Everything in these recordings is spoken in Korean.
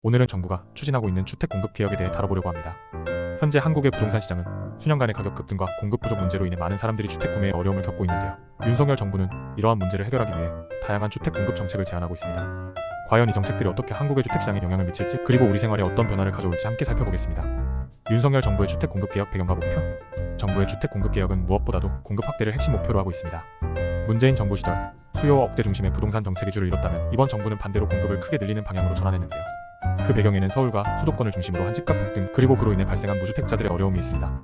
오늘은 정부가 추진하고 있는 주택 공급 개혁에 대해 다뤄보려고 합니다. 현재 한국의 부동산 시장은 수년간의 가격 급등과 공급 부족 문제로 인해 많은 사람들이 주택 구매에 어려움을 겪고 있는데요. 윤석열 정부는 이러한 문제를 해결하기 위해 다양한 주택 공급 정책을 제안하고 있습니다. 과연 이 정책들이 어떻게 한국의 주택 시장에 영향을 미칠지, 그리고 우리 생활에 어떤 변화를 가져올지 함께 살펴보겠습니다. 윤석열 정부의 주택 공급 개혁 배경과 목표. 정부의 주택 공급 개혁은 무엇보다도 공급 확대를 핵심 목표로 하고 있습니다. 문재인 정부 시절 수요와 억대 중심의 부동산 정책이 주를 이뤘다면, 이번 정부는 반대로 공급을 크게 늘리는 방향으로 전환했는데요. 그 배경에는 서울과 수도권을 중심으로 한 집값 폭등, 그리고 그로 인해 발생한 무주택자들의 어려움이 있습니다.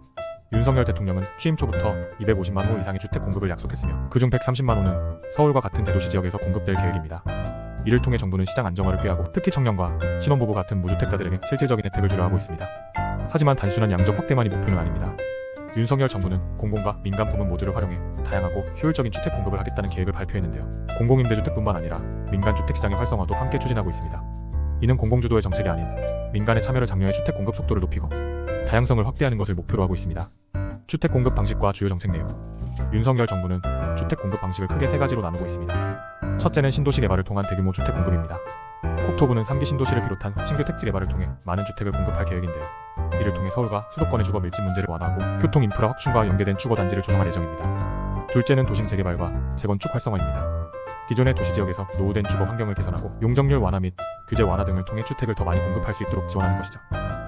윤석열 대통령은 취임 초부터 250만 호 이상의 주택 공급을 약속했으며, 그중 130만 호는 서울과 같은 대도시 지역에서 공급될 계획입니다. 이를 통해 정부는 시장 안정화를 꾀하고 특히 청년과 신혼부부 같은 무주택자들에게 실질적인 혜택을 주려 하고 있습니다. 하지만 단순한 양적 확대만이 목표는 아닙니다. 윤석열 정부는 공공과 민간 부문 모두를 활용해 다양하고 효율적인 주택 공급을 하겠다는 계획을 발표했는데요. 공공임대주택뿐만 아니라 민간 주택시장의 활성화도 함께 추진하고 있습니다. 이는 공공주도의 정책이 아닌 민간의 참여를 장려해 주택 공급 속도를 높이고 다양성을 확대하는 것을 목표로 하고 있습니다. 주택 공급 방식과 주요 정책 내용. 윤석열 정부는 주택 공급 방식을 크게 세 가지로 나누고 있습니다. 첫째는 신도시 개발을 통한 대규모 주택 공급입니다. 국토부는 3기 신도시를 비롯한 신규 택지 개발을 통해 많은 주택을 공급할 계획인데요. 이를 통해 서울과 수도권의 주거 밀집 문제를 완화하고 교통 인프라 확충과 연계된 주거 단지를 조성할 예정입니다. 둘째는 도심 재개발과 재건축 활성화입니다. 기존의 도시 지역에서 노후된 주거 환경을 개선하고 용적률 완화 및 규제 완화 등을 통해 주택을 더 많이 공급할 수 있도록 지원하는 것이죠.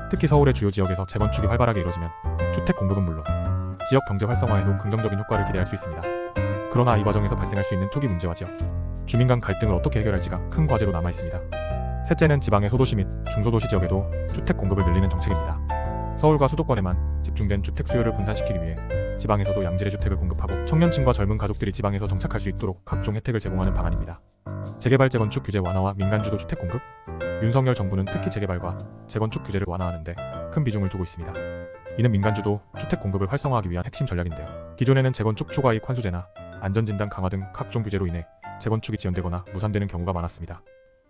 특히 서울의 주요 지역에서 재건축이 활발하게 이루어지면 주택 공급은 물론 지역 경제 활성화에도 긍정적인 효과를 기대할 수 있습니다. 그러나 이 과정에서 발생할 수 있는 투기 문제와 지역, 주민 간 갈등을 어떻게 해결할지가 큰 과제로 남아 있습니다. 셋째는 지방의 소도시 및 중소도시 지역에도 주택 공급을 늘리는 정책입니다. 서울과 수도권에만 집중된 주택 수요를 분산시키기 위해 지방에서도 양질의 주택을 공급하고 청년층과 젊은 가족들이 지방에서 정착할 수 있도록 각종 혜택을 제공하는 방안입니다. 재개발 재건축 규제 완화와 민간주도 주택 공급. 윤석열 정부는 특히 재개발과 재건축 규제를 완화하는 데 큰 비중을 두고 있습니다. 이는 민간주도 주택 공급을 활성화하기 위한 핵심 전략인데요. 기존에는 재건축 초과이익 환수제나 안전진단 강화 등 각종 규제로 인해 재건축이 지연되거나 무산되는 경우가 많았습니다.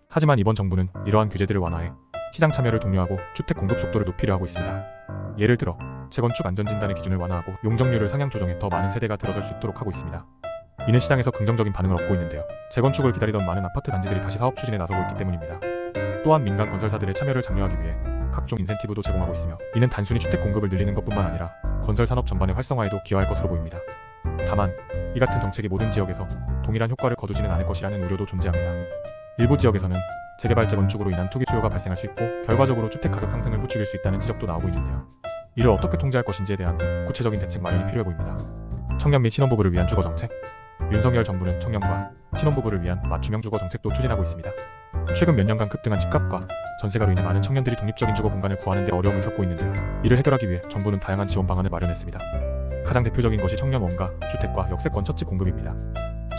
하지만 이번 정부는 이러한 규제들을 완화해 시장 참여를 독려하고 주택 공급 속도를 높이려 하고 있습니다. 예를 들어 재건축 안전진단의 기준을 완화하고 용적률을 상향 조정해 더 많은 세대가 들어설 수 있도록 하고 있습니다. 이는 시장에서 긍정적인 반응을 얻고 있는데요. 재건축을 기다리던 많은 아파트 단지들이 다시 사업 추진에 나서고 있기 때문입니다. 또한 민간 건설사들의 참여를 장려하기 위해 각종 인센티브도 제공하고 있으며, 이는 단순히 주택 공급을 늘리는 것뿐만 아니라 건설 산업 전반의 활성화에도 기여할 것으로 보입니다. 다만 이 같은 정책이 모든 지역에서 동일한 효과를 거두지는 않을 것이라는 우려도 존재합니다. 일부 지역에서는 재개발 재건축으로 인한 투기 수요가 발생할 수 있고 결과적으로 주택 가격 상승을 부추길 수 있다는 지적도 나오고 있는데요. 이를 어떻게 통제할 것인지에 대한 구체적인 대책 마련이 필요해 보입니다. 청년 및 신혼부부를 위한 주거 정책. 윤석열 정부는 청년과 신혼부부를 위한 맞춤형 주거 정책도 추진하고 있습니다. 최근 몇 년간 급등한 집값과 전세가로 인해 많은 청년들이 독립적인 주거 공간을 구하는 데 어려움을 겪고 있는데요. 이를 해결하기 위해 정부는 다양한 지원 방안을 마련했습니다. 가장 대표적인 것이 청년 원가 주택과 역세권 첫집 공급입니다.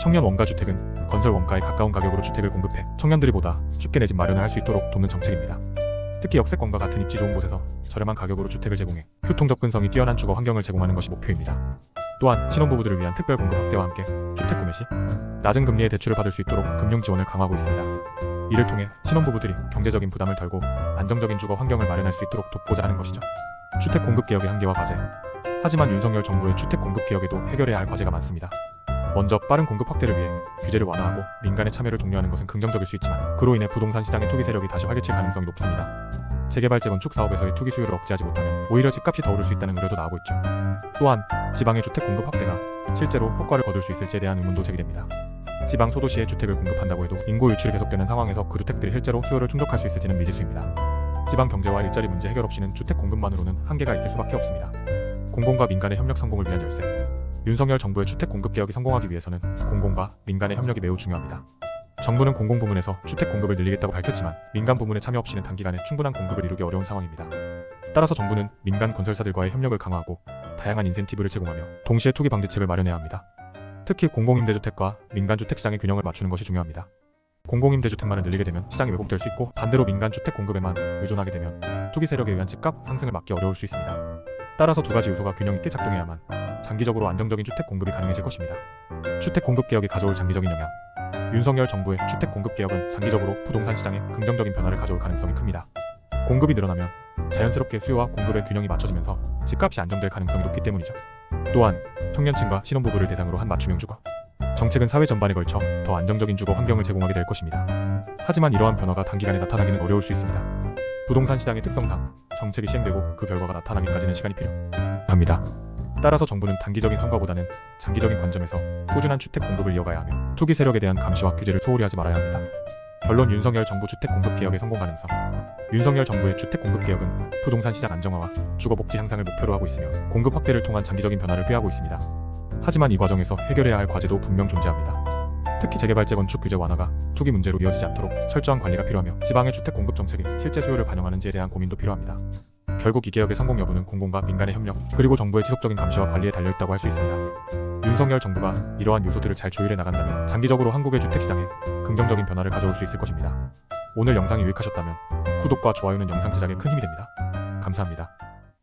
청년 원가 주택은 건설 원가에 가까운 가격으로 주택을 공급해 청년들이 보다 쉽게 내 집 마련을 할 수 있도록 돕는 정책입니다. 특히 역세권과 같은 입지 좋은 곳에서 저렴한 가격으로 주택을 제공해 교통 접근성이 뛰어난 주거 환경을 제공하는 것이 목표입니다. 또한 신혼부부들을 위한 특별 공급 확대와 함께 주택 구매 시 낮은 금리의 대출을 받을 수 있도록 금융 지원을 강화하고 있습니다. 이를 통해 신혼부부들이 경제적인 부담을 덜고 안정적인 주거 환경을 마련할 수 있도록 돕고자 하는 것이죠. 주택 공급 개혁의 한계와 과제. 하지만 윤석열 정부의 주택 공급 개혁에도 해결해야 할 과제가 많습니다. 먼저 빠른 공급 확대를 위해 규제를 완화하고 민간의 참여를 독려하는 것은 긍정적일 수 있지만, 그로 인해 부동산 시장의 투기 세력이 다시 활개칠 가능성이 높습니다. 재개발 재건축 사업에서의 투기 수요를 억제하지 못하면 오히려 집값이 더 오를 수 있다는 우려도 나오고 있죠. 또한 지방의 주택 공급 확대가 실제로 효과를 거둘 수 있을지에 대한 의문도 제기됩니다. 지방 소도시에 주택을 공급한다고 해도 인구 유출이 계속되는 상황에서 그 주택들이 실제로 수요를 충족할 수 있을지는 미지수입니다. 지방 경제와 일자리 문제 해결 없이는 주택 공급만으로는 한계가 있을 수밖에 없습니다. 공공과 민간의 협력 성공을 위한 열쇠. 윤석열 정부의 주택 공급 개혁이 성공하기 위해서는 공공과 민간의 협력이 매우 중요합니다. 정부는 공공 부문에서 주택 공급을 늘리겠다고 밝혔지만 민간 부문의 참여 없이는 단기간에 충분한 공급을 이루기 어려운 상황입니다. 따라서 정부는 민간 건설사들과의 협력을 강화하고 다양한 인센티브를 제공하며 동시에 투기 방지책을 마련해야 합니다. 특히 공공임대주택과 민간주택 시장의 균형을 맞추는 것이 중요합니다. 공공임대주택만을 늘리게 되면 시장이 왜곡될 수 있고, 반대로 민간주택 공급에만 의존하게 되면 투기 세력에 의한 집값 상승을 막기 어려울 수 있습니다. 따라서 두 가지 요소가 균형 있게 작동해야만 장기적으로 안정적인 주택 공급이 가능해질 것입니다. 주택 공급 개혁이 가져올 장기적인 영향. 윤석열 정부의 주택 공급 개혁은 장기적으로 부동산 시장에 긍정적인 변화를 가져올 가능성이 큽니다. 공급이 늘어나면 자연스럽게 수요와 공급의 균형이 맞춰지면서 집값이 안정될 가능성이 높기 때문이죠. 또한 청년층과 신혼부부를 대상으로 한 맞춤형 주거 정책은 사회 전반에 걸쳐 더 안정적인 주거 환경을 제공하게 될 것입니다. 하지만 이러한 변화가 단기간에 나타나기는 어려울 수 있습니다. 부동산 시장의 특성상 정책이 시행되고 그 결과가 나타나기까지는 시간이 필요합니다. 따라서 정부는 단기적인 성과보다는 장기적인 관점에서 꾸준한 주택 공급을 이어가야 하며 투기 세력에 대한 감시와 규제를 소홀히 하지 말아야 합니다. 결론 윤석열 정부 주택 공급 개혁의 성공 가능성. 윤석열 정부의 주택 공급 개혁은 부동산 시장 안정화와 주거 복지 향상을 목표로 하고 있으며 공급 확대를 통한 장기적인 변화를 꾀하고 있습니다. 하지만 이 과정에서 해결해야 할 과제도 분명 존재합니다. 특히 재개발 재건축 규제 완화가 투기 문제로 이어지지 않도록 철저한 관리가 필요하며 지방의 주택 공급 정책이 실제 수요를 반영하는지에 대한 고민도 필요합니다. 결국 이 개혁의 성공 여부는 공공과 민간의 협력 그리고 정부의 지속적인 감시와 관리에 달려있다고 할 수 있습니다. 윤석열 정부가 이러한 요소들을 잘 조율해 나간다면 장기적으로 한국의 주택시장에 긍정적인 변화를 가져올 수 있을 것입니다. 오늘 영상이 유익하셨다면 구독과 좋아요는 영상 제작에 큰 힘이 됩니다. 감사합니다.